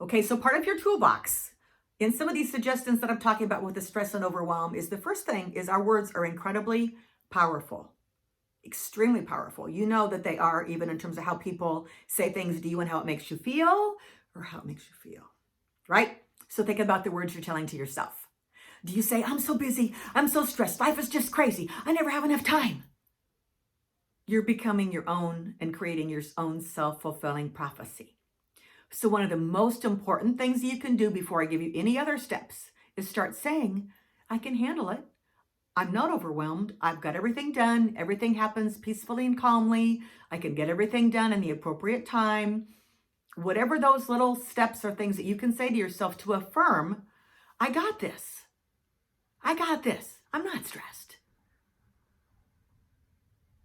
Okay, so part of your toolbox in some of these suggestions that I'm talking about with the stress and overwhelm is the first thing is our words are incredibly powerful, extremely powerful. You know that they are, even in terms of how people say things to you and how it makes you feel or how it makes you feel, right? So think about the words you're telling to yourself. Do you say, I'm so busy, I'm so stressed, life is just crazy, I never have enough time? You're becoming your own and creating your own self-fulfilling prophecy. So one of the most important things you can do before I give you any other steps is start saying, I can handle it. I'm not overwhelmed. I've got everything done. Everything happens peacefully and calmly. I can get everything done in the appropriate time. Whatever those little steps or things that you can say to yourself to affirm, I got this. I got this. I'm not stressed.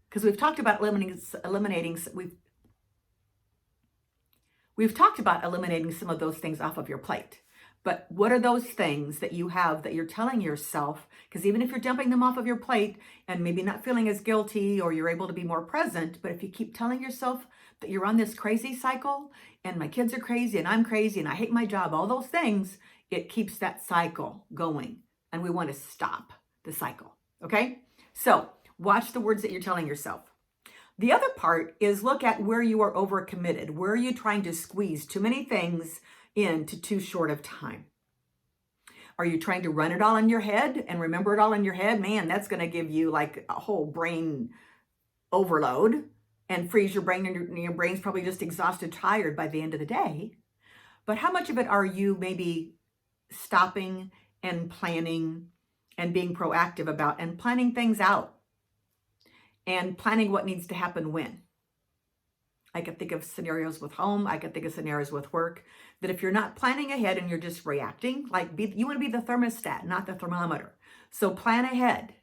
Because we've talked about we've talked about eliminating some of those things off of your plate. But what are those things that you have that you're telling yourself? Because even if you're dumping them off of your plate and maybe not feeling as guilty, or you're able to be more present, but if you keep telling yourself that you're on this crazy cycle and my kids are crazy and I'm crazy and I hate my job, all those things, it keeps that cycle going. And we want to stop the cycle. Okay? So watch the words that you're telling yourself. The other part is look at where you are overcommitted. Where are you trying to squeeze too many things into too short of time? Are you trying to run it all in your head and remember it all in your head? Man, that's going to give you like a whole brain overload and freeze your brain, and your brain's probably just exhausted, tired by the end of the day. But how much of it are you maybe stopping and planning and being proactive about and planning things out? And planning what needs to happen when. I could think of scenarios with home. I could think of scenarios with work that if you're not planning ahead and you're just reacting, you want to be the thermostat, not the thermometer. So plan ahead.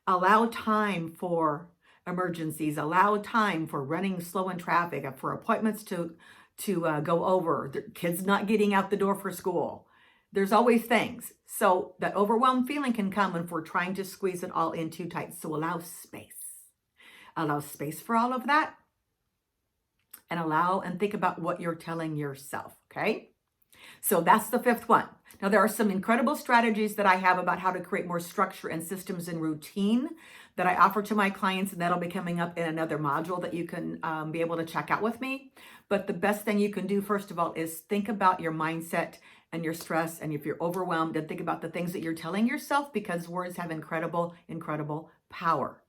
Allow time for emergencies. Allow time for running slow in traffic, for appointments to go over, the kids not getting out the door for school. There's always things. So that overwhelmed feeling can come if we're trying to squeeze it all in too tight. So allow space. Allow space for all of that, and allow and think about what you're telling yourself, okay? So that's the fifth one. Now, there are some incredible strategies that I have about how to create more structure and systems and routine that I offer to my clients, and that'll be coming up in another module that you can be able to check out with me. But the best thing you can do, first of all, is think about your mindset and your stress, and if you're overwhelmed, and think about the things that you're telling yourself, because words have incredible, incredible power.